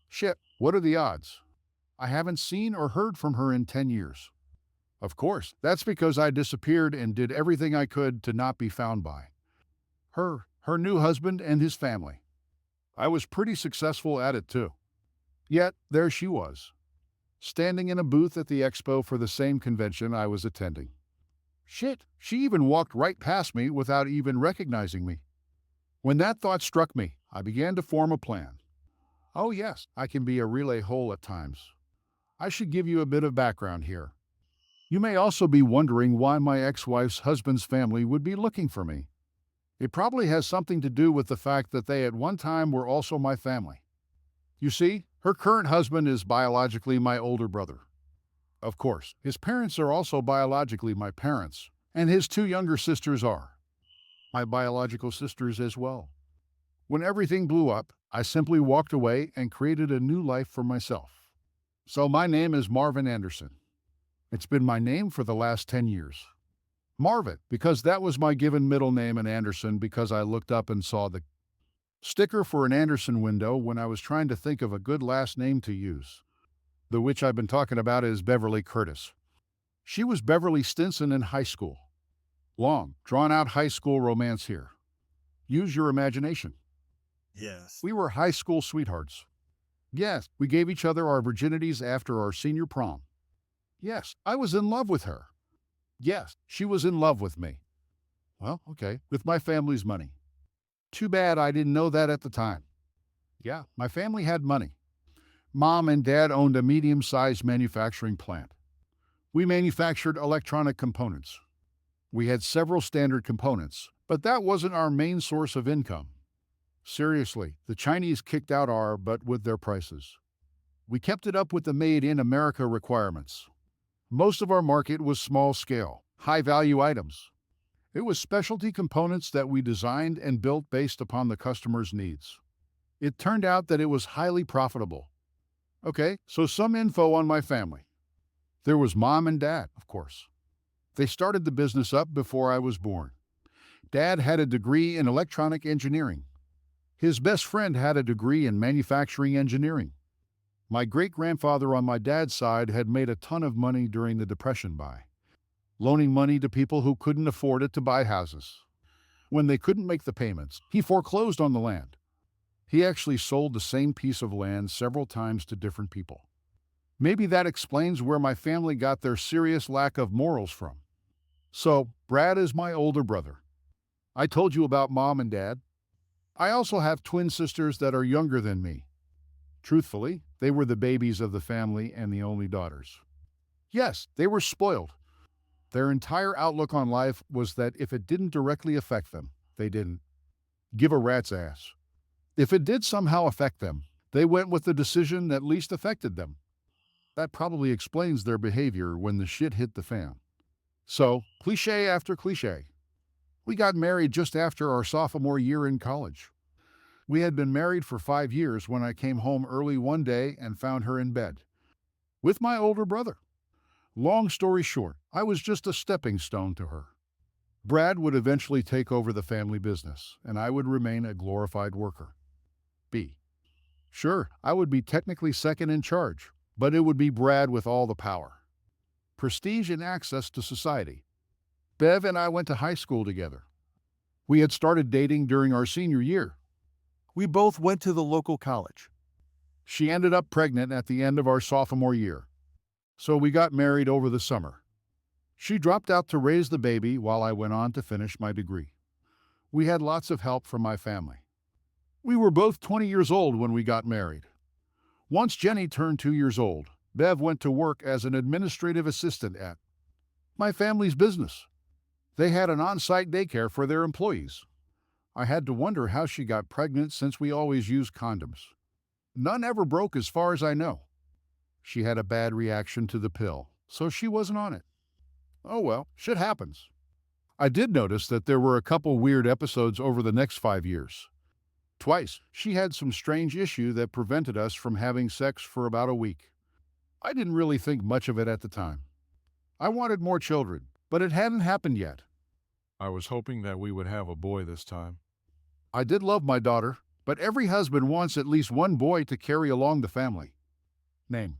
Shit, what are the odds? I haven't seen or heard from her in 10 years. Of course, that's because I disappeared and did everything I could to not be found by her new husband, and his family. I was pretty successful at it too. Yet, there she was, standing in a booth at the expo for the same convention I was attending. Shit, she even walked right past me without even recognizing me. When that thought struck me, I began to form a plan. Oh, yes, I can be a relay hole at times. I should give you a bit of background here. You may also be wondering why my ex wife's husband's family would be looking for me. It probably has something to do with the fact that they at one time were also my family. You see, her current husband is biologically my older brother. Of course, his parents are also biologically my parents, and his two younger sisters are my biological sisters as well. When everything blew up, I simply walked away and created a new life for myself. So my name is Marvin Anderson. It's been my name for the last 10 years. Marvin, because that was my given middle name, and Anderson because I looked up and saw the sticker for an Anderson window when I was trying to think of a good last name to use. The witch I've been talking about is Beverly Curtis. She was Beverly Stinson in high school. Long, drawn out high school romance here. Use your imagination. Yes. We were high school sweethearts. Yes, we gave each other our virginities after our senior prom. Yes, I was in love with her. Yes, she was in love with me. Well, okay, with my family's money. Too bad I didn't know that at the time. Yeah, my family had money. Mom and Dad owned a medium-sized manufacturing plant. We manufactured electronic components. We had several standard components, but that wasn't our main source of income. Seriously, the Chinese kicked out our butt with their prices. We kept it up with the Made in America requirements. Most of our market was small scale, high value items. It was specialty components that we designed and built based upon the customer's needs. It turned out that it was highly profitable. Okay, so some info on my family. There was Mom and Dad, of course. They started the business up before I was born. Dad had a degree in electronic engineering. His best friend had a degree in manufacturing engineering. My great-grandfather on my dad's side had made a ton of money during the Depression by loaning money to people who couldn't afford it to buy houses. When they couldn't make the payments, he foreclosed on the land. He actually sold the same piece of land several times to different people. Maybe that explains where my family got their serious lack of morals from. So, Brad is my older brother. I told you about Mom and Dad. I also have twin sisters that are younger than me. Truthfully, they were the babies of the family and the only daughters. Yes, they were spoiled. Their entire outlook on life was that if it didn't directly affect them, they didn't give a rat's ass. If it did somehow affect them, they went with the decision that least affected them. That probably explains their behavior when the shit hit the fan. So, cliche after cliche. We got married just after our sophomore year in college. We had been married for 5 years when I came home early one day and found her in bed with my older brother. Long story short, I was just a stepping stone to her. Brad would eventually take over the family business, and I would remain a glorified worker. B. Sure, I would be technically second in charge, but it would be Brad with all the power, prestige, and access to society. Bev and I went to high school together. We had started dating during our senior year. We both went to the local college. She ended up pregnant at the end of our sophomore year, so we got married over the summer. She dropped out to raise the baby while I went on to finish my degree. We had lots of help from my family. We were both 20 years old when we got married. Once Jenny turned 2 years old, Bev went to work as an administrative assistant at my family's business. They had an on-site daycare for their employees. I had to wonder how she got pregnant since we always used condoms. None ever broke as far as I know. She had a bad reaction to the pill, so she wasn't on it. Oh well, shit happens. I did notice that there were a couple weird episodes over the next 5 years. Twice, she had some strange issue that prevented us from having sex for about a week. I didn't really think much of it at the time. I wanted more children, but it hadn't happened yet. I was hoping that we would have a boy this time. I did love my daughter, But every husband wants at least one boy to carry along the family name.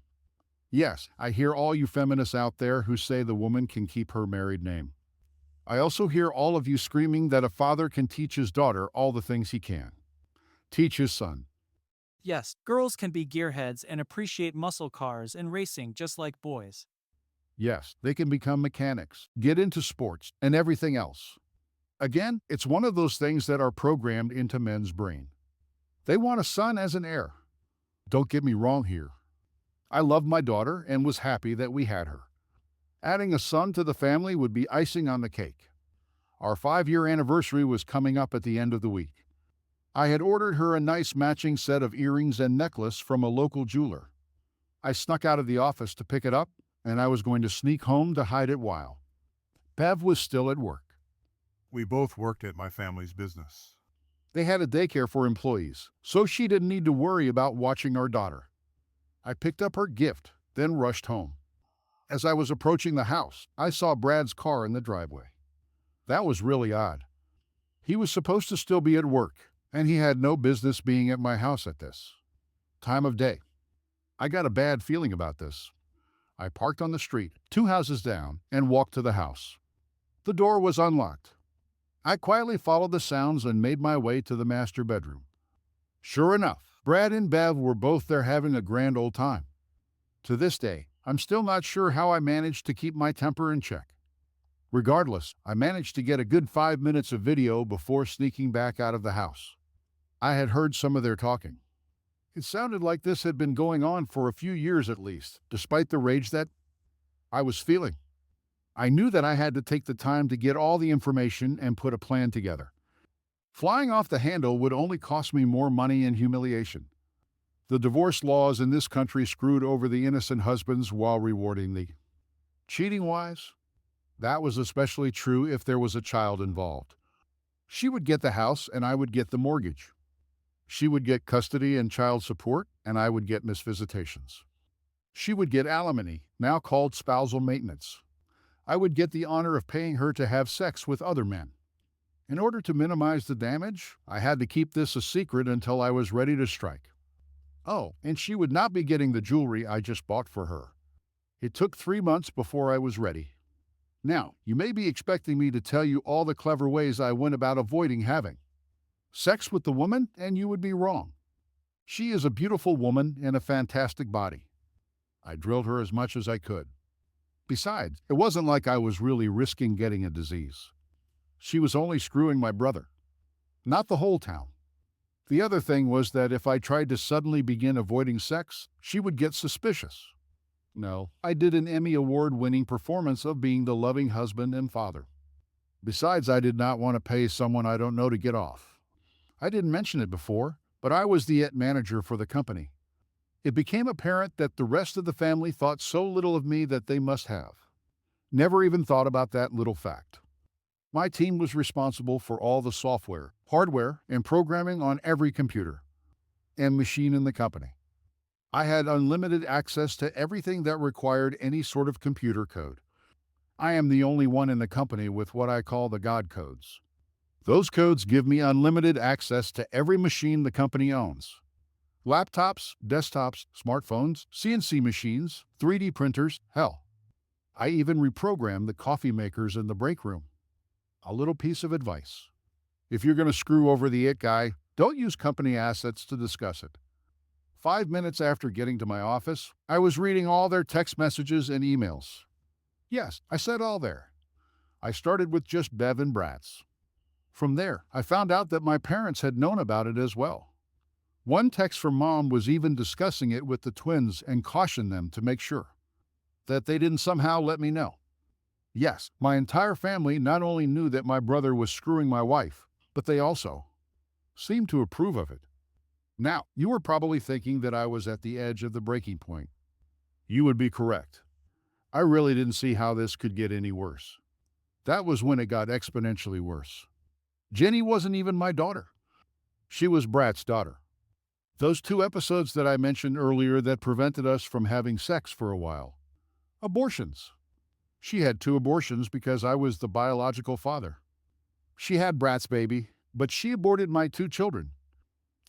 Yes, I hear all you feminists out there who say the woman can keep her married name. I also hear all of you screaming that a father can teach his daughter all the things he can teach his son. Yes, girls can be gearheads and appreciate muscle cars and racing just like boys. Yes, they can become mechanics, get into sports, and everything else. Again, it's one of those things that are programmed into men's brain. They want a son as an heir. Don't get me wrong here. I loved my daughter and was happy that we had her. Adding a son to the family would be icing on the cake. Our 5-year anniversary was coming up at the end of the week. I had ordered her a nice matching set of earrings and necklace from a local jeweler. I snuck out of the office to pick it up, and I was going to sneak home to hide it while Bev was still at work. We both worked at my family's business. They had a daycare for employees, so she didn't need to worry about watching our daughter. I picked up her gift, then rushed home. As I was approaching the house, I saw Brad's car in the driveway. That was really odd. He was supposed to still be at work, and he had no business being at my house at this time of day. I got a bad feeling about this. I parked on the street, 2 houses down, and walked to the house. The door was unlocked. I quietly followed the sounds and made my way to the master bedroom. Sure enough, Brad and Bev were both there having a grand old time. To this day, I'm still not sure how I managed to keep my temper in check. Regardless, I managed to get a good 5 minutes of video before sneaking back out of the house. I had heard some of their talking. It sounded like this had been going on for a few years at least, despite the rage that I was feeling. I knew that I had to take the time to get all the information and put a plan together. Flying off the handle would only cost me more money and humiliation. The divorce laws in this country screwed over the innocent husbands while rewarding the cheating wives. That was especially true if there was a child involved. She would get the house and I would get the mortgage. She would get custody and child support, and I would get misvisitations. She would get alimony, now called spousal maintenance. I would get the honor of paying her to have sex with other men. In order to minimize the damage, I had to keep this a secret until I was ready to strike. Oh, and she would not be getting the jewelry I just bought for her. It took 3 months before I was ready. Now, you may be expecting me to tell you all the clever ways I went about avoiding having sex with the woman, and you would be wrong. She is a beautiful woman and a fantastic body. I drilled her as much as I could. Besides, it wasn't like I was really risking getting a disease. She was only screwing my brother, not the whole town. The other thing was that if I tried to suddenly begin avoiding sex, she would get suspicious. No, I did an Emmy Award-winning performance of being the loving husband and father. Besides, I did not want to pay someone I don't know to get off. I didn't mention it before, but I was the manager for the company. It became apparent that the rest of the family thought so little of me that they must have never even thought about that little fact. My team was responsible for all the software, hardware, and programming on every computer and machine in the company. I had unlimited access to everything that required any sort of computer code. I am the only one in the company with what I call the God codes. Those codes give me unlimited access to every machine the company owns. Laptops, desktops, smartphones, CNC machines, 3D printers, hell. I even reprogrammed the coffee makers in the break room. A little piece of advice. If you're going to screw over the it guy, don't use company assets to discuss it. 5 minutes after getting to my office, I was reading all their text messages and emails. Yes, I said all there. I started with just Bev and Brad's. From there, I found out that my parents had known about it as well. One text from Mom was even discussing it with the twins and cautioned them to make sure that they didn't somehow let me know. Yes, my entire family not only knew that my brother was screwing my wife, but they also seemed to approve of it. Now, you are probably thinking that I was at the edge of the breaking point. You would be correct. I really didn't see how this could get any worse. That was when it got exponentially worse. Jenny wasn't even my daughter. She was Brad's daughter. Those 2 episodes that I mentioned earlier that prevented us from having sex for a while. Abortions. She had 2 abortions because I was the biological father. She had Brad's baby, but she aborted my 2 children.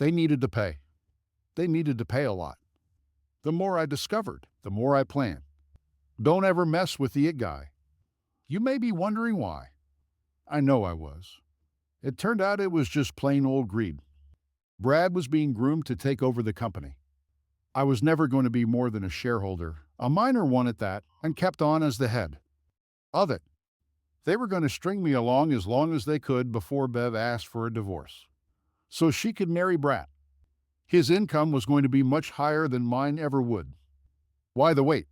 They needed to pay. They needed to pay a lot. The more I discovered, the more I planned. Don't ever mess with the it guy. You may be wondering why. I know I was. It turned out it was just plain old greed. Brad was being groomed to take over the company. I was never going to be more than a shareholder, a minor one at that, and kept on as the head of it. They were going to string me along as they could before Bev asked for a divorce, so she could marry Brad. His income was going to be much higher than mine ever would. Why the wait?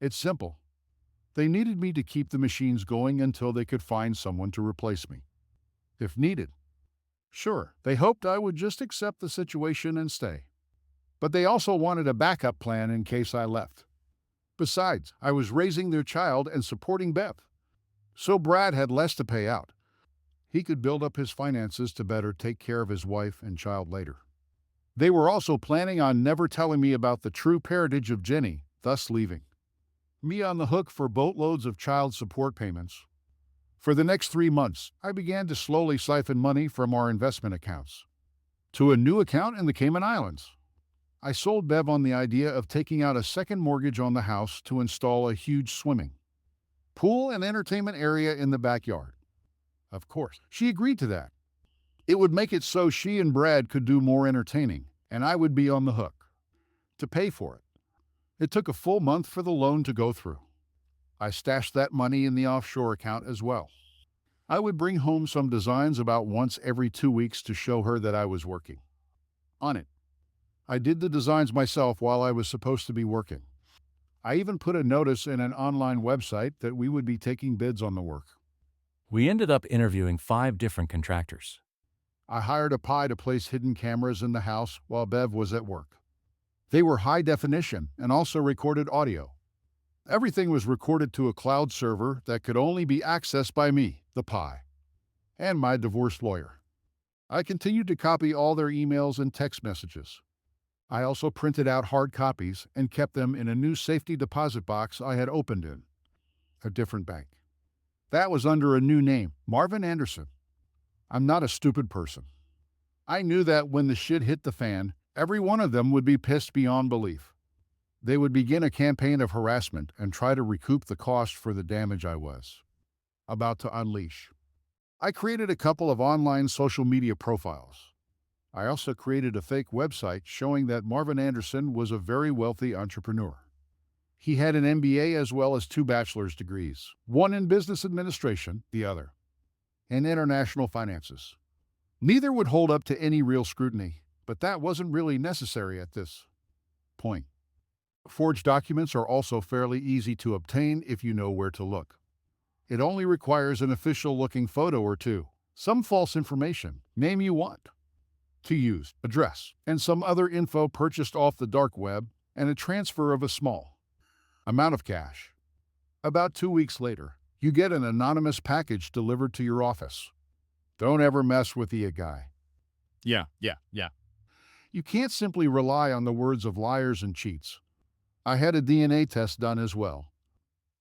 It's simple. They needed me to keep the machines going until they could find someone to replace me, if needed. Sure, they hoped I would just accept the situation and stay. But they also wanted a backup plan in case I left. Besides, I was raising their child and supporting Bev. So Brad had less to pay out. He could build up his finances to better take care of his wife and child later. They were also planning on never telling me about the true parentage of Jenny, thus leaving me on the hook for boatloads of child support payments. For the next 3 months, I began to slowly siphon money from our investment accounts to a new account in the Cayman Islands. I sold Bev on the idea of taking out a second mortgage on the house to install a huge swimming pool and entertainment area in the backyard. Of course, she agreed to that. It would make it so she and Brad could do more entertaining, and I would be on the hook to pay for it. It took a full month for the loan to go through. I stashed that money in the offshore account as well. I would bring home some designs about once every 2 weeks to show her that I was working on it. I did the designs myself while I was supposed to be working. I even put a notice in an online website that we would be taking bids on the work. We ended up interviewing 5 different contractors. I hired a PI to place hidden cameras in the house while Bev was at work. They were high definition and also recorded audio. Everything was recorded to a cloud server that could only be accessed by me, the PI, and my divorce lawyer. I continued to copy all their emails and text messages. I also printed out hard copies and kept them in a new safety deposit box I had opened in a different bank. That was under a new name, Marvin Anderson. I'm not a stupid person. I knew that when the shit hit the fan, every one of them would be pissed beyond belief. They would begin a campaign of harassment and try to recoup the cost for the damage I was about to unleash. I created a couple of online social media profiles. I also created a fake website showing that Marvin Anderson was a very wealthy entrepreneur. He had an MBA as well as 2 bachelor's degrees, one in business administration, the other in international finances. Neither would hold up to any real scrutiny, but that wasn't really necessary at this point. Forged documents are also fairly easy to obtain if you know where to look. It only requires an official-looking photo or two, some false information, name you want to use, address, and some other info purchased off the dark web, and a transfer of a small amount of cash. About 2 weeks later, you get an anonymous package delivered to your office. Don't ever mess with the guy. Yeah. You can't simply rely on the words of liars and cheats. I had a DNA test done as well.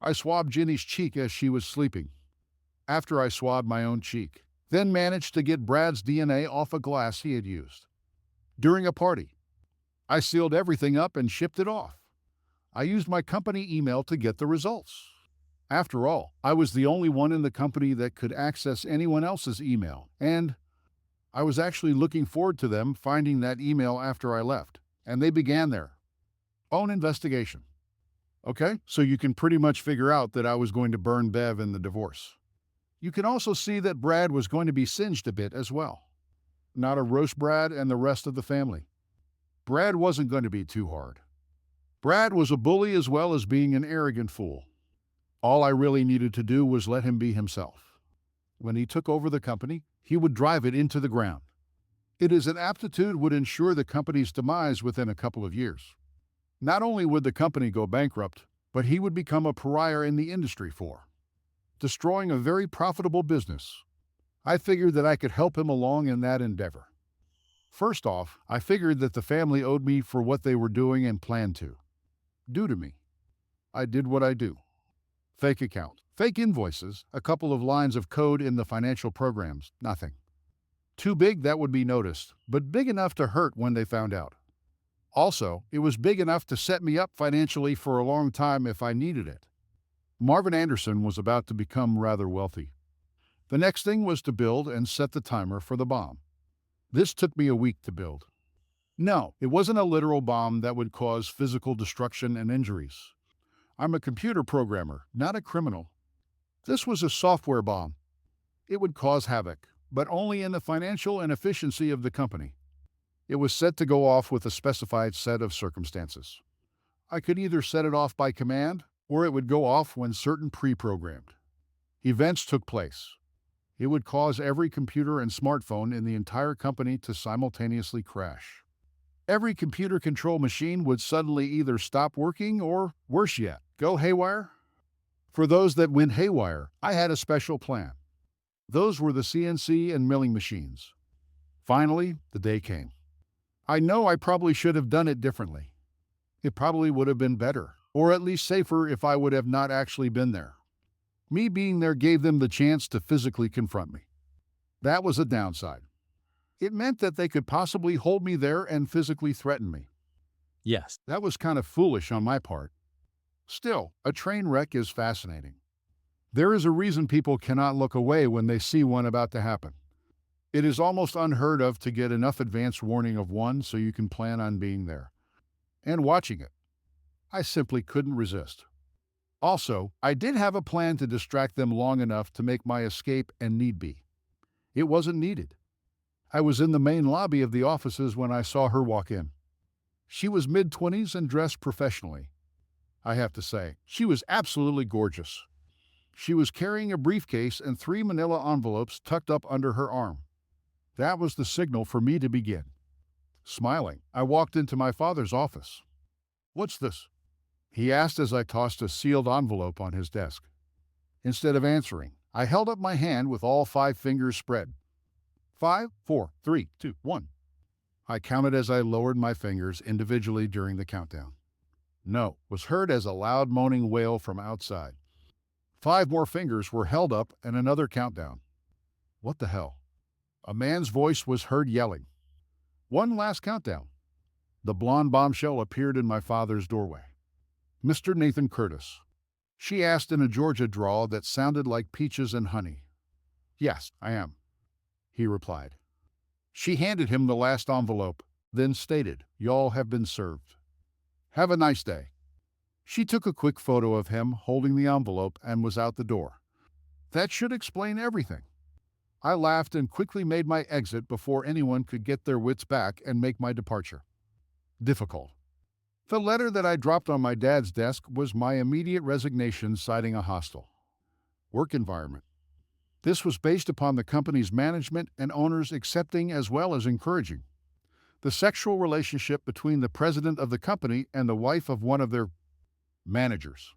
I swabbed Ginny's cheek as she was sleeping. After I swabbed my own cheek, then managed to get Brad's DNA off a glass he had used during a party. I sealed everything up and shipped it off. I used my company email to get the results. After all, I was the only one in the company that could access anyone else's email, and I was actually looking forward to them finding that email after I left, and they began their own investigation. Okay, so you can pretty much figure out that I was going to burn Bev in the divorce. You can also see that Brad was going to be singed a bit as well. Not a roast Brad and the rest of the family. Brad wasn't going to be too hard. Brad was a bully as well as being an arrogant fool. All I really needed to do was let him be himself. When he took over the company, he would drive it into the ground. His inaptitude would ensure the company's demise within a couple of years. Not only would the company go bankrupt, but he would become a pariah in the industry for destroying a very profitable business. I figured that I could help him along in that endeavor. First off, I figured that the family owed me for what they were doing and planned to do to me. I did what I do. Fake account, fake invoices, a couple of lines of code in the financial programs, nothing Too big that would be noticed, but big enough to hurt when they found out. Also, it was big enough to set me up financially for a long time if I needed it. Marvin Anderson was about to become rather wealthy. The next thing was to build and set the timer for the bomb. This took me a week to build. No, it wasn't a literal bomb that would cause physical destruction and injuries. I'm a computer programmer, not a criminal. This was a software bomb. It would cause havoc, but only in the financial and efficiency of the company. It was set to go off with a specified set of circumstances. I could either set it off by command, or it would go off when certain pre-programmed events took place. It would cause every computer and smartphone in the entire company to simultaneously crash. Every computer control machine would suddenly either stop working or, worse yet, go haywire. For those that went haywire, I had a special plan. Those were the CNC and milling machines. Finally, the day came. I know I probably should have done it differently. It probably would have been better, or at least safer if I would have not actually been there. Me being there gave them the chance to physically confront me. That was a downside. It meant that they could possibly hold me there and physically threaten me. Yes. That was kind of foolish on my part. Still, a train wreck is fascinating. There is a reason people cannot look away when they see one about to happen. It is almost unheard of to get enough advance warning of one so you can plan on being there and watching it. I simply couldn't resist. Also, I did have a plan to distract them long enough to make my escape and need be. It wasn't needed. I was in the main lobby of the offices when I saw her walk in. She was mid-20s and dressed professionally. I have to say, she was absolutely gorgeous. She was carrying a briefcase and 3 manila envelopes tucked up under her arm. That was the signal for me to begin. Smiling, I walked into my father's office. "What's this?" he asked as I tossed a sealed envelope on his desk. Instead of answering, I held up my hand with all 5 fingers spread. 5, 4, 3, 2, 1. I counted as I lowered my fingers individually during the countdown. "No" was heard as a loud moaning wail from outside. 5 more fingers were held up and another countdown. What the hell? A man's voice was heard yelling. One last countdown. The blonde bombshell appeared in my father's doorway. "Mr. Nathan Curtis?" she asked in a Georgia drawl that sounded like peaches and honey. "Yes, I am," he replied. She handed him the last envelope, then stated, "Y'all have been served. Have a nice day." She took a quick photo of him holding the envelope and was out the door. That should explain everything. I laughed and quickly made my exit before anyone could get their wits back and make my departure. Difficult. The letter that I dropped on my dad's desk was my immediate resignation citing a hostile work environment. This was based upon the company's management and owners accepting as well as encouraging the sexual relationship between the president of the company and the wife of one of their managers.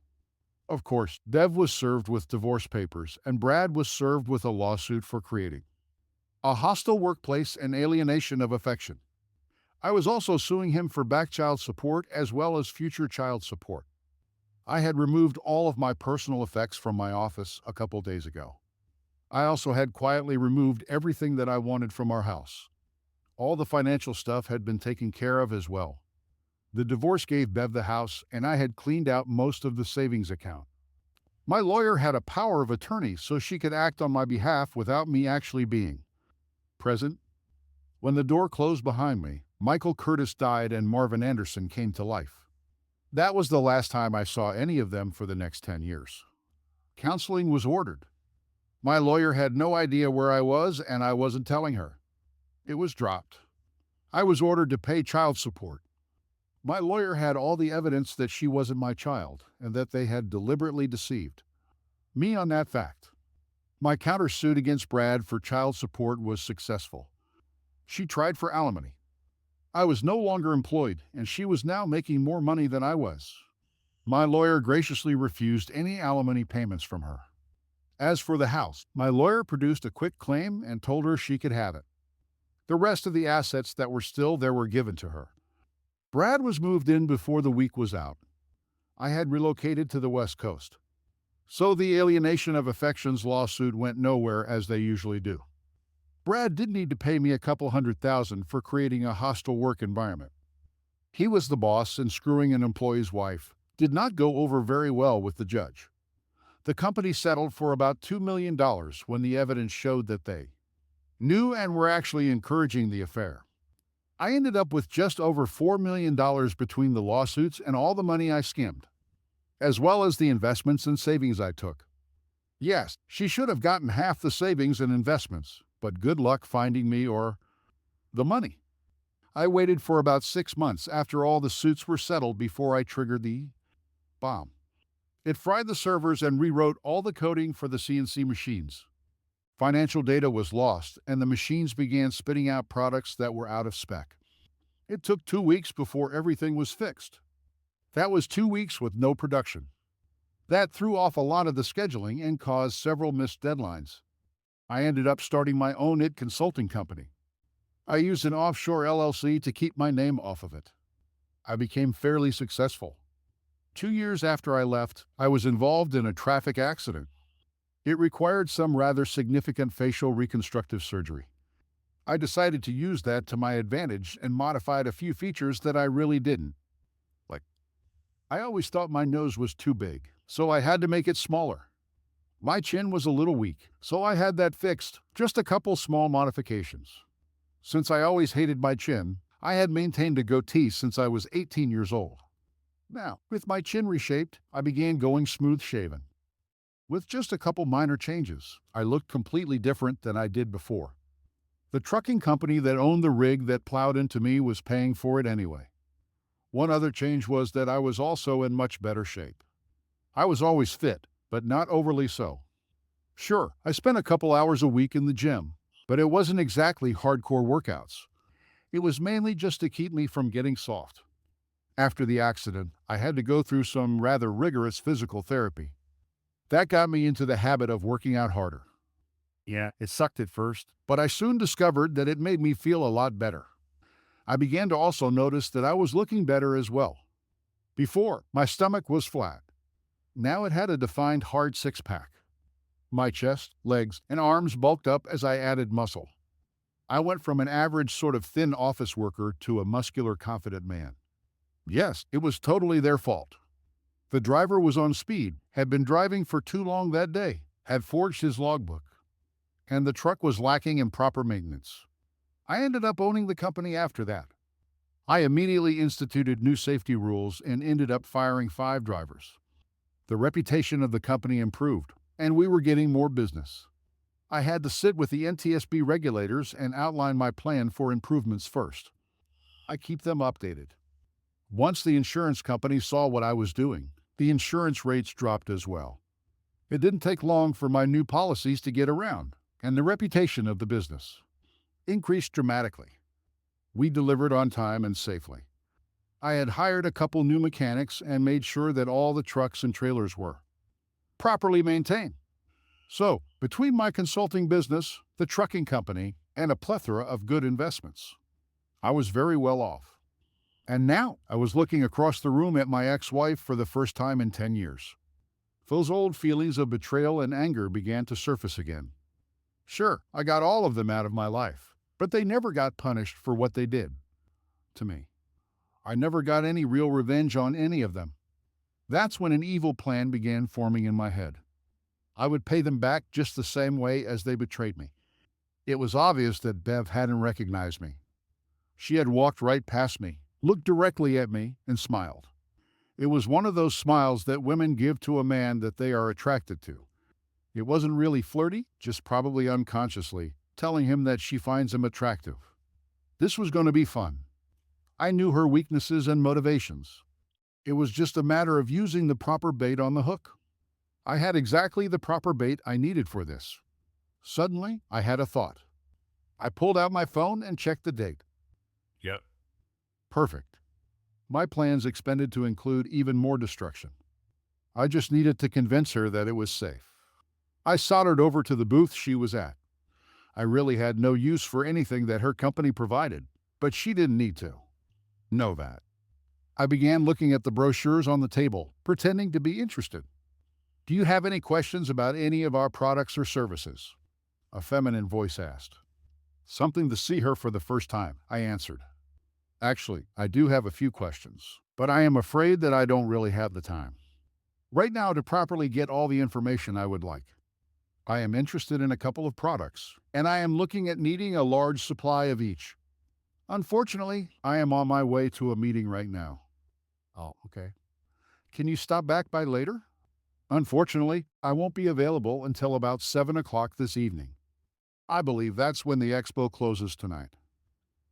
Of course, Dev was served with divorce papers and Brad was served with a lawsuit for creating a hostile workplace and alienation of affection. I was also suing him for back child support as well as future child support. I had removed all of my personal effects from my office a couple days ago. I also had quietly removed everything that I wanted from our house. All the financial stuff had been taken care of as well. The divorce gave Bev the house, and I had cleaned out most of the savings account. My lawyer had a power of attorney so she could act on my behalf without me actually being present. When the door closed behind me, Michael Curtis died and Marvin Anderson came to life. That was the last time I saw any of them for the next 10 years. Counseling was ordered. My lawyer had no idea where I was, and I wasn't telling her. It was dropped. I was ordered to pay child support. My lawyer had all the evidence that she wasn't my child and that they had deliberately deceived me on that fact. My countersuit against Brad for child support was successful. She tried for alimony. I was no longer employed, and she was now making more money than I was. My lawyer graciously refused any alimony payments from her. As for the house, my lawyer produced a quick claim and told her she could have it. The rest of the assets that were still there were given to her. Brad was moved in before the week was out. I had relocated to the West Coast. So the alienation of affections lawsuit went nowhere as they usually do. Brad didn't need to pay me a couple $100,000 for creating a hostile work environment. He was the boss, and screwing an employee's wife did not go over very well with the judge. The company settled for about $2 million when the evidence showed that they knew and were actually encouraging the affair. I ended up with just over $4 million between the lawsuits and all the money I skimmed, as well as the investments and savings I took. Yes, she should have gotten half the savings and investments, but good luck finding me or the money. I waited for about 6 months after all the suits were settled before I triggered the bomb. It fried the servers and rewrote all the coding for the CNC machines. Financial data was lost, and the machines began spitting out products that were out of spec. It took 2 weeks before everything was fixed. That was 2 weeks with no production. That threw off a lot of the scheduling and caused several missed deadlines. I ended up starting my own consulting company. I used an offshore LLC to keep my name off of it. I became fairly successful. 2 years after I left, I was involved in a traffic accident. It required some rather significant facial reconstructive surgery. I decided to use that to my advantage and modified a few features that I really didn't. Like, I always thought my nose was too big, so I had to make it smaller. My chin was a little weak, so I had that fixed, just a couple small modifications. Since I always hated my chin, I had maintained a goatee since I was 18 years old. Now, with my chin reshaped, I began going smooth-shaven. With just a couple minor changes, I looked completely different than I did before. The trucking company that owned the rig that plowed into me was paying for it anyway. One other change was that I was also in much better shape. I was always fit, but not overly so. Sure, I spent a couple hours a week in the gym, but it wasn't exactly hardcore workouts. It was mainly just to keep me from getting soft. After the accident, I had to go through some rather rigorous physical therapy. That got me into the habit of working out harder. Yeah, it sucked at first, but I soon discovered that it made me feel a lot better. I began to also notice that I was looking better as well. Before, my stomach was flat. Now it had a defined hard six-pack. My chest, legs, and arms bulked up as I added muscle. I went from an average sort of thin office worker to a muscular, confident man. Yes, it was totally their fault. The driver was on speed, had been driving for too long that day, had forged his logbook, and the truck was lacking in proper maintenance. I ended up owning the company after that. I immediately instituted new safety rules and ended up firing 5 drivers. The reputation of the company improved, and we were getting more business. I had to sit with the NTSB regulators and outline my plan for improvements first. I keep them updated. Once the insurance company saw what I was doing, the insurance rates dropped as well. It didn't take long for my new policies to get around, and the reputation of the business increased dramatically. We delivered on time and safely. I had hired a couple new mechanics and made sure that all the trucks and trailers were properly maintained. So, between my consulting business, the trucking company, and a plethora of good investments, I was very well off. And now I was looking across the room at my ex-wife for the first time in 10 years. Those old feelings of betrayal and anger began to surface again. Sure, I got all of them out of my life, but they never got punished for what they did to me. I never got any real revenge on any of them. That's when an evil plan began forming in my head. I would pay them back just the same way as they betrayed me. It was obvious that Bev hadn't recognized me. She had walked right past me, looked directly at me, and smiled. It was one of those smiles that women give to a man that they are attracted to. It wasn't really flirty, just probably unconsciously, telling him that she finds him attractive. This was going to be fun. I knew her weaknesses and motivations. It was just a matter of using the proper bait on the hook. I had exactly the proper bait I needed for this. Suddenly, I had a thought. I pulled out my phone and checked the date. Yep. Perfect. My plans expanded to include even more destruction. I just needed to convince her that it was safe. I soldered over to the booth she was at. I really had no use for anything that her company provided, but she didn't need to know that. I began looking at the brochures on the table, pretending to be interested. Do you have any questions about any of our products or services? A feminine voice asked. Something to see her for the first time, I answered. Actually, I do have a few questions, but I am afraid that I don't really have the time right now to properly get all the information I would like. I am interested in a couple of products, and I am looking at needing a large supply of each. Unfortunately, I am on my way to a meeting right now. Oh, okay. Can you stop back by later? Unfortunately, I won't be available until about 7 o'clock this evening. I believe that's when the expo closes tonight.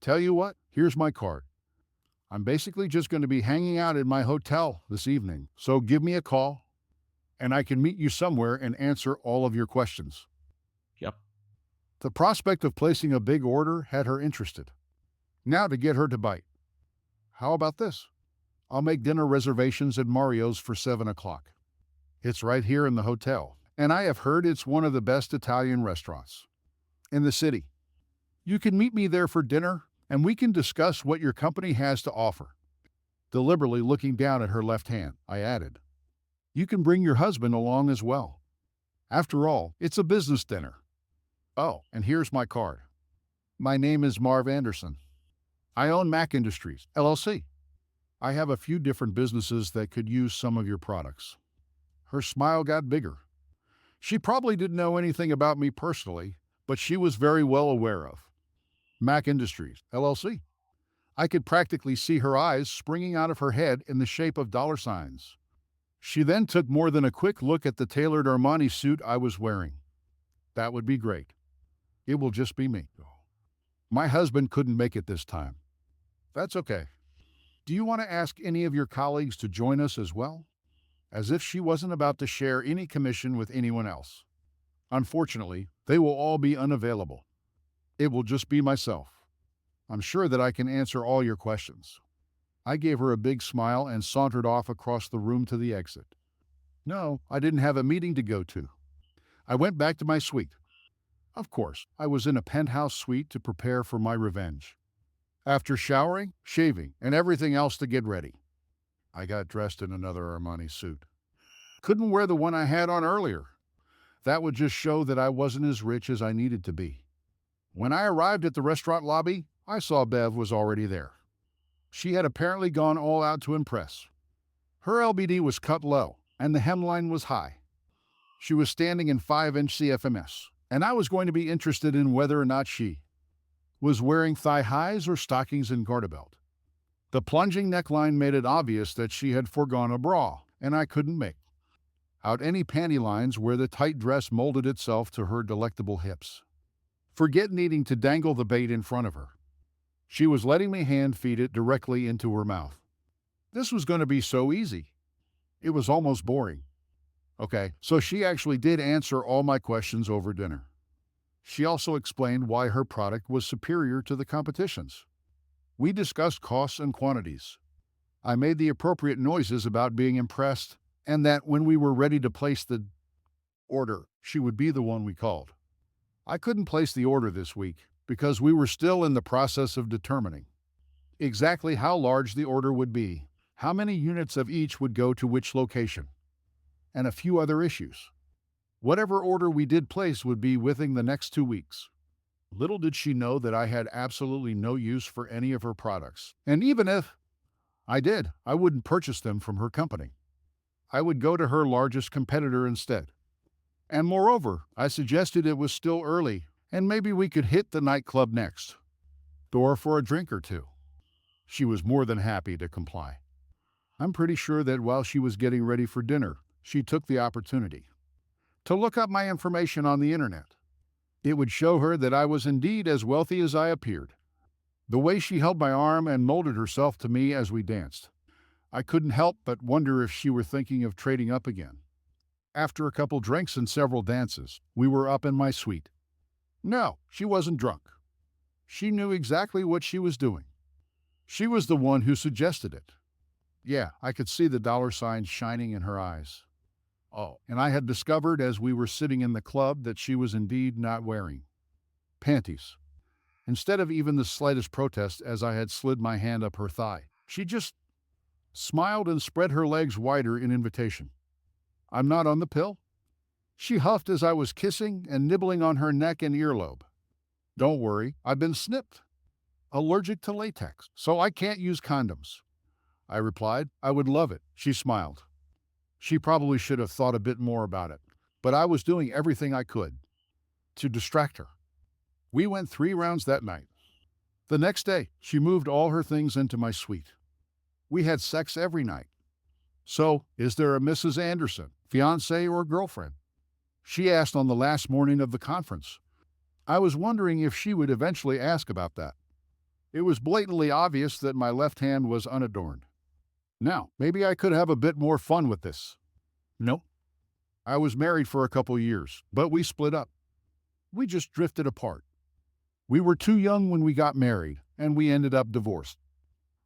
Tell you what, here's my card. I'm basically just going to be hanging out at my hotel this evening, so give me a call and I can meet you somewhere and answer all of your questions. Yep. The prospect of placing a big order had her interested. Now to get her to bite. How about this? I'll make dinner reservations at Mario's for 7 o'clock. It's right here in the hotel, and I have heard it's one of the best Italian restaurants in the city. You can meet me there for dinner, and we can discuss what your company has to offer. Deliberately looking down at her left hand, I added, you can bring your husband along as well. After all, it's a business dinner. Oh, and here's my card. My name is Marv Anderson. I own Mac Industries, LLC. I have a few different businesses that could use some of your products. Her smile got bigger. She probably didn't know anything about me personally, but she was very well aware of Mac Industries, LLC. I could practically see her eyes springing out of her head in the shape of dollar signs. She then took more than a quick look at the tailored Armani suit I was wearing. That would be great. It will just be me. My husband couldn't make it this time. That's okay. Do you want to ask any of your colleagues to join us as well? As if she wasn't about to share any commission with anyone else. Unfortunately, they will all be unavailable. It will just be myself. I'm sure that I can answer all your questions. I gave her a big smile and sauntered off across the room to the exit. No, I didn't have a meeting to go to. I went back to my suite. Of course, I was in a penthouse suite to prepare for my revenge. After showering, shaving, and everything else to get ready, I got dressed in another Armani suit. Couldn't wear the one I had on earlier. That would just show that I wasn't as rich as I needed to be. When I arrived at the restaurant lobby, I saw Bev was already there. She had apparently gone all out to impress. Her LBD was cut low, and the hemline was high. She was standing in 5-inch CFMS, and I was going to be interested in whether or not she was wearing thigh highs or stockings and garter belt. The plunging neckline made it obvious that she had foregone a bra, and I couldn't make out any panty lines where the tight dress molded itself to her delectable hips. Forget needing to dangle the bait in front of her. She was letting me hand feed it directly into her mouth. This was going to be so easy. It was almost boring. Okay, so she actually did answer all my questions over dinner. She also explained why her product was superior to the competition's. We discussed costs and quantities. I made the appropriate noises about being impressed and that when we were ready to place the order, she would be the one we called. I couldn't place the order this week because we were still in the process of determining exactly how large the order would be, how many units of each would go to which location, and a few other issues. Whatever order we did place would be within the next 2 weeks. Little did she know that I had absolutely no use for any of her products. And even if I did, I wouldn't purchase them from her company. I would go to her largest competitor instead. And moreover, I suggested it was still early, and maybe we could hit the nightclub next door for a drink or two. She was more than happy to comply. I'm pretty sure that while she was getting ready for dinner, she took the opportunity to look up my information on the internet. It would show her that I was indeed as wealthy as I appeared. The way she held my arm and molded herself to me as we danced, I couldn't help but wonder if she were thinking of trading up again. After a couple drinks and several dances, we were up in my suite. No, she wasn't drunk. She knew exactly what she was doing. She was the one who suggested it. Yeah, I could see the dollar signs shining in her eyes. Oh, and I had discovered as we were sitting in the club that she was indeed not wearing panties. Instead of even the slightest protest as I had slid my hand up her thigh, she just smiled and spread her legs wider in invitation. I'm not on the pill? She huffed as I was kissing and nibbling on her neck and earlobe. Don't worry, I've been snipped. Allergic to latex, so I can't use condoms. I replied, I would love it. She smiled. She probably should have thought a bit more about it, but I was doing everything I could to distract her. We went 3 rounds that night. The next day, she moved all her things into my suite. We had sex every night. So, is there a Mrs. Anderson, fiance or girlfriend? She asked on the last morning of the conference. I was wondering if she would eventually ask about that. It was blatantly obvious that my left hand was unadorned. Now, maybe I could have a bit more fun with this. No. I was married for a couple years, but we split up. We just drifted apart. We were too young when we got married, and we ended up divorced.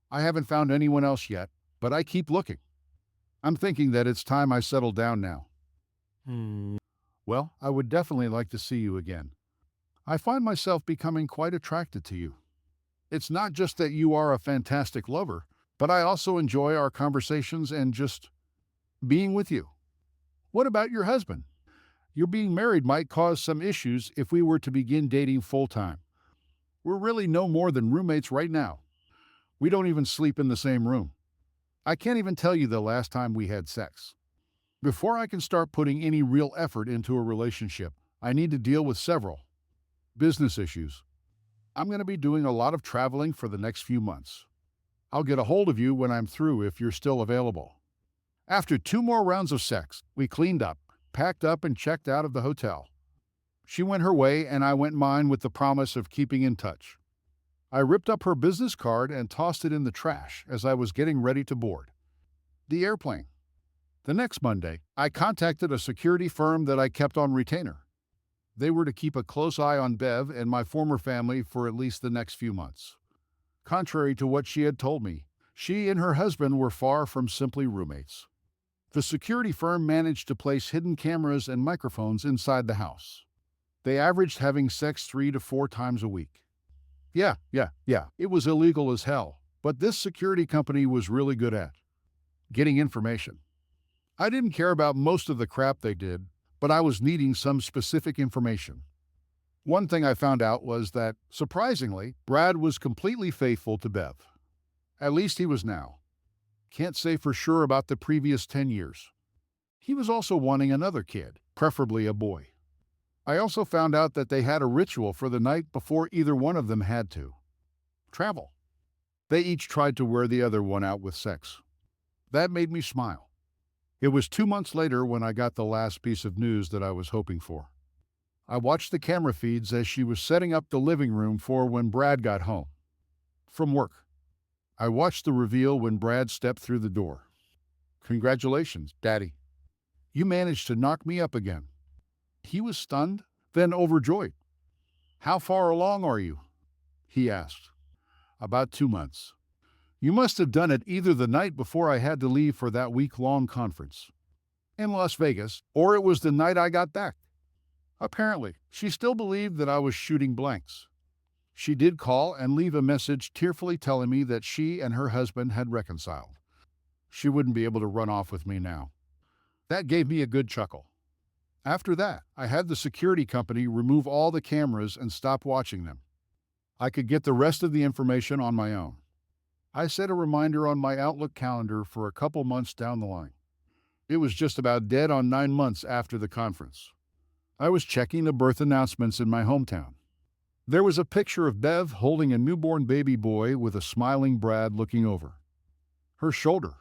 I haven't found anyone else yet, but I keep looking. I'm thinking that it's time I settle down now. Well, I would definitely like to see you again. I find myself becoming quite attracted to you. It's not just that you are a fantastic lover, but I also enjoy our conversations and just being with you. What about your husband? Your being married might cause some issues if we were to begin dating full time. We're really no more than roommates right now. We don't even sleep in the same room. I can't even tell you the last time we had sex. Before I can start putting any real effort into a relationship, I need to deal with several business issues. I'm going to be doing a lot of traveling for the next few months. I'll get a hold of you when I'm through if you're still available. After 2 more rounds of sex, we cleaned up, packed up, and checked out of the hotel. She went her way and I went mine with the promise of keeping in touch. I ripped up her business card and tossed it in the trash as I was getting ready to board the airplane. The next Monday, I contacted a security firm that I kept on retainer. They were to keep a close eye on Bev and my former family for at least the next few months. Contrary to what she had told me, she and her husband were far from simply roommates. The security firm managed to place hidden cameras and microphones inside the house. They averaged having sex 3 to 4 times a week. Yeah, it was illegal as hell, but this security company was really good at getting information. I didn't care about most of the crap they did, but I was needing some specific information. One thing I found out was that, surprisingly, Brad was completely faithful to Bev. At least he was now. Can't say for sure about the previous 10 years. He was also wanting another kid, preferably a boy. I also found out that they had a ritual for the night before either one of them had to travel. They each tried to wear the other one out with sex. That made me smile. It was 2 months later when I got the last piece of news that I was hoping for. I watched the camera feeds as she was setting up the living room for when Brad got home from work. I watched the reveal when Brad stepped through the door. Congratulations, Daddy. You managed to knock me up again. He was stunned, then overjoyed. How far along are you? He asked. About 2 months. You must have done it either the night before I had to leave for that week-long conference in Las Vegas, or it was the night I got back. Apparently, she still believed that I was shooting blanks. She did call and leave a message tearfully telling me that she and her husband had reconciled. She wouldn't be able to run off with me now. That gave me a good chuckle. After that, I had the security company remove all the cameras and stop watching them. I could get the rest of the information on my own. I set a reminder on my Outlook calendar for a couple months down the line. It was just about dead on 9 months after the conference. I was checking the birth announcements in my hometown. There was a picture of Bev holding a newborn baby boy with a smiling Brad looking over her shoulder.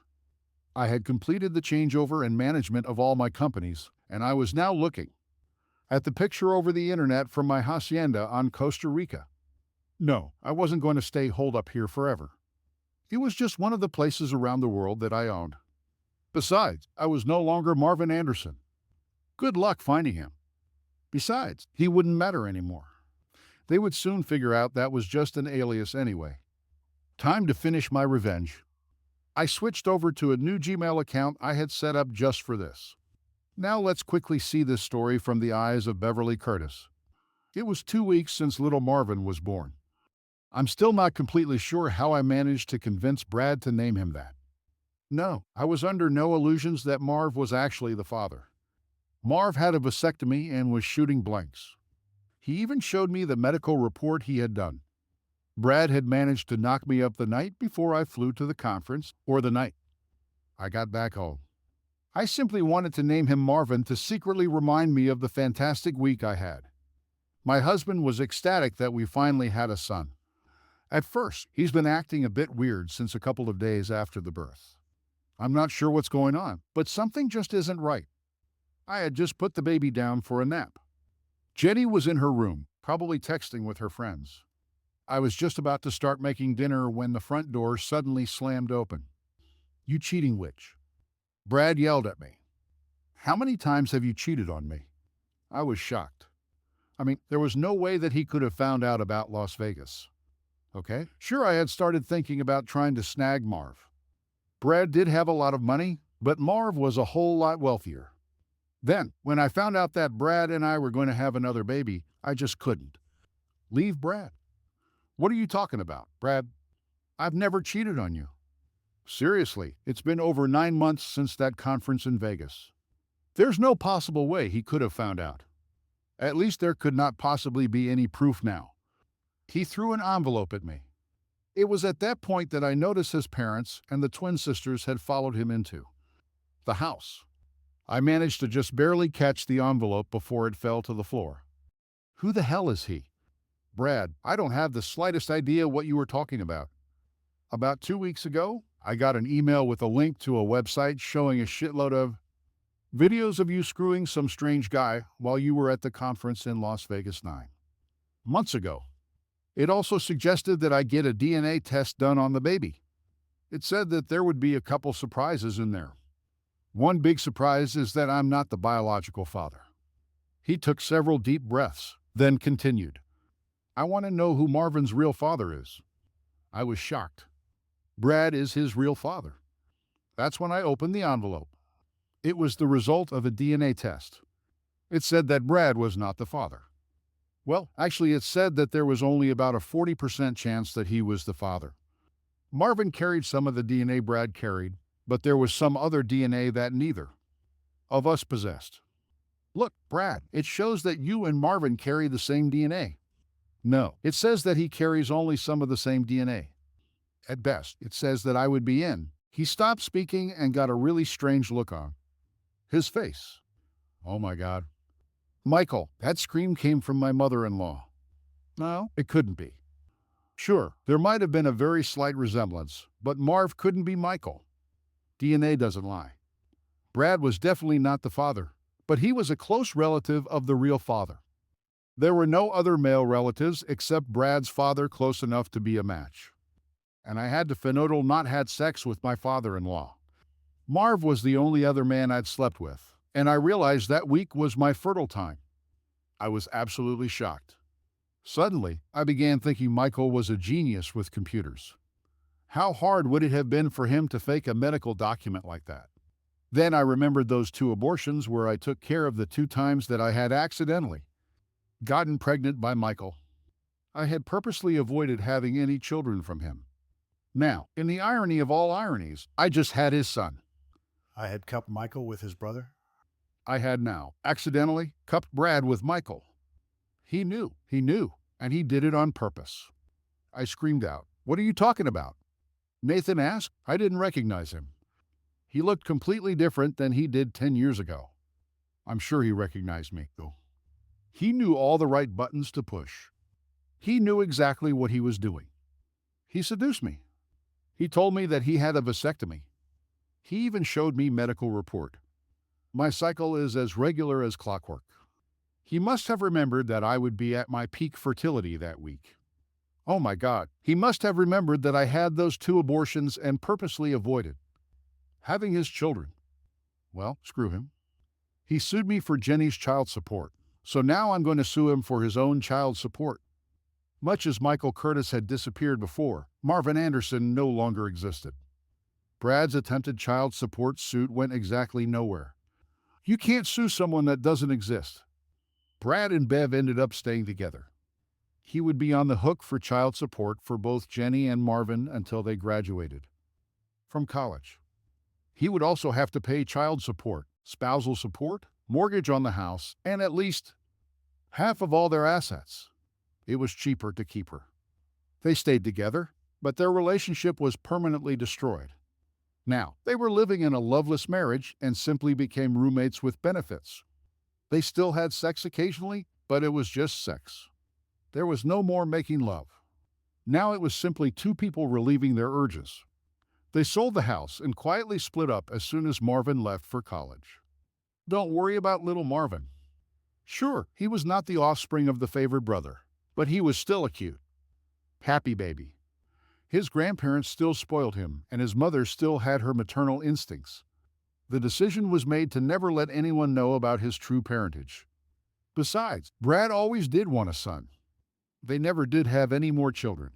I had completed the changeover and management of all my companies, and I was now looking at the picture over the internet from my hacienda on Costa Rica. No, I wasn't going to stay holed up here forever. It was just one of the places around the world that I owned. Besides, I was no longer Marvin Anderson. Good luck finding him. Besides, he wouldn't matter anymore. They would soon figure out that was just an alias anyway. Time to finish my revenge. I switched over to a new Gmail account I had set up just for this. Now let's quickly see this story from the eyes of Beverly Curtis. It was 2 weeks since little Marvin was born. I'm still not completely sure how I managed to convince Brad to name him that. No, I was under no illusions that Marv was actually the father. Marv had a vasectomy and was shooting blanks. He even showed me the medical report he had done. Brad had managed to knock me up the night before I flew to the conference, or the night I got back home. I simply wanted to name him Marvin to secretly remind me of the fantastic week I had. My husband was ecstatic that we finally had a son. At first, he's been acting a bit weird since a couple of days after the birth. I'm not sure what's going on, but something just isn't right. I had just put the baby down for a nap. Jenny was in her room, probably texting with her friends. I was just about to start making dinner when the front door suddenly slammed open. "You cheating witch." Brad yelled at me. "How many times have you cheated on me?" I was shocked. I mean, there was no way that he could have found out about Las Vegas. Okay, sure, I had started thinking about trying to snag Marv. Brad did have a lot of money, but Marv was a whole lot wealthier. Then, when I found out that Brad and I were going to have another baby, I just couldn't. Leave Brad. What are you talking about, Brad? I've never cheated on you. Seriously, it's been over 9 months since that conference in Vegas. There's no possible way he could have found out. At least there could not possibly be any proof now. He threw an envelope at me. It was at that point that I noticed his parents and the twin sisters had followed him into the house. I managed to just barely catch the envelope before it fell to the floor. Who the hell is he? Brad, I don't have the slightest idea what you were talking about. About 2 weeks ago, I got an email with a link to a website showing a shitload of videos of you screwing some strange guy while you were at the conference in Las Vegas 9 months ago. It also suggested that I get a DNA test done on the baby. It said that there would be a couple surprises in there. One big surprise is that I'm not the biological father. He took several deep breaths, then continued. I want to know who Marvin's real father is. I was shocked. Brad is his real father. That's when I opened the envelope. It was the result of a DNA test. It said that Brad was not the father. Well, actually, it said that there was only about a 40% chance that he was the father. Marvin carried some of the DNA Brad carried, but there was some other DNA that neither of us possessed. Look, Brad, it shows that you and Marvin carry the same DNA. No, it says that he carries only some of the same DNA. At best, it says that I would be in. He stopped speaking and got a really strange look on his face. Oh my God. Michael, that scream came from my mother-in-law. No, it couldn't be. Sure, there might have been a very slight resemblance, but Marv couldn't be Michael. DNA doesn't lie. Brad was definitely not the father, but he was a close relative of the real father. There were no other male relatives except Brad's father close enough to be a match. And I had to finodal not had sex with my father-in-law. Marv was the only other man I'd slept with, and I realized that week was my fertile time. I was absolutely shocked. Suddenly, I began thinking Michael was a genius with computers. How hard would it have been for him to fake a medical document like that? Then I remembered those 2 abortions where I took care of the 2 times that I had accidentally gotten pregnant by Michael. I had purposely avoided having any children from him. Now, in the irony of all ironies, I just had his son. I had cupped Michael with his brother. I had now, accidentally, cupped Brad with Michael. He knew, and he did it on purpose. I screamed out, "What are you talking about?" Nathan asked. I didn't recognize him. He looked completely different than he did 10 years ago. I'm sure he recognized me, though. He knew all the right buttons to push. He knew exactly what he was doing. He seduced me. He told me that he had a vasectomy. He even showed me medical report. My cycle is as regular as clockwork. He must have remembered that I would be at my peak fertility that week. Oh my God, he must have remembered that I had those 2 abortions and purposely avoided having his children. Well, screw him. He sued me for Jenny's child support, so now I'm going to sue him for his own child support. Much as Michael Curtis had disappeared before, Marvin Anderson no longer existed. Brad's attempted child support suit went exactly nowhere. You can't sue someone that doesn't exist. Brad and Bev ended up staying together. He would be on the hook for child support for both Jenny and Marvin until they graduated from college. He would also have to pay child support, spousal support, mortgage on the house, and at least half of all their assets. It was cheaper to keep her. They stayed together, but their relationship was permanently destroyed. Now, they were living in a loveless marriage and simply became roommates with benefits. They still had sex occasionally, but it was just sex. There was no more making love. Now it was simply two people relieving their urges. They sold the house and quietly split up as soon as Marvin left for college. Don't worry about little Marvin. Sure, he was not the offspring of the favored brother, but he was still a cute, happy baby. His grandparents still spoiled him, and his mother still had her maternal instincts. The decision was made to never let anyone know about his true parentage. Besides, Brad always did want a son. They never did have any more children.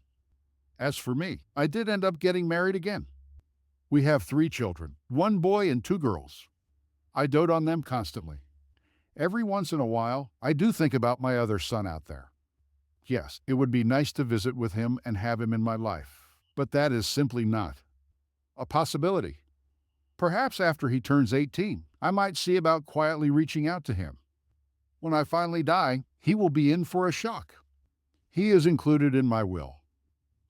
As for me, I did end up getting married again. We have 3 children, 1 boy and 2 girls. I dote on them constantly. Every once in a while, I do think about my other son out there. Yes, it would be nice to visit with him and have him in my life, but that is simply not a possibility. Perhaps after he turns 18, I might see about quietly reaching out to him. When I finally die, he will be in for a shock. He is included in my will.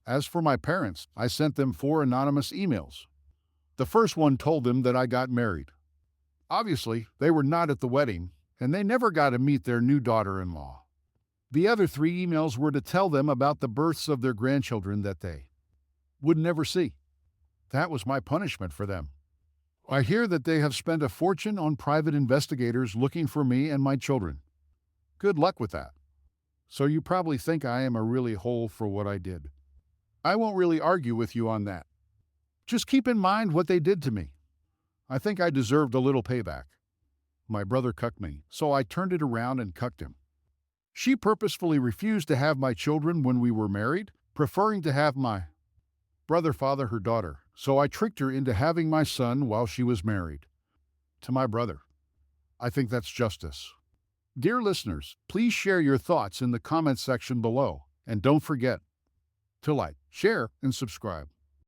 As for my parents, I sent them 4 anonymous emails. The first one told them that I got married. Obviously, they were not at the wedding, and they never got to meet their new daughter-in-law. The other 3 emails were to tell them about the births of their grandchildren that they would never see. That was my punishment for them. I hear that they have spent a fortune on private investigators looking for me and my children. Good luck with that. So you probably think I am a really hole for what I did. I won't really argue with you on that. Just keep in mind what they did to me. I think I deserved a little payback. My brother cucked me, so I turned it around and cucked him. She purposefully refused to have my children when we were married, preferring to have my brother father her daughter, so I tricked her into having my son while she was married to my brother. I think that's justice. Dear listeners, please share your thoughts in the comments section below, and don't forget to like, share, and subscribe.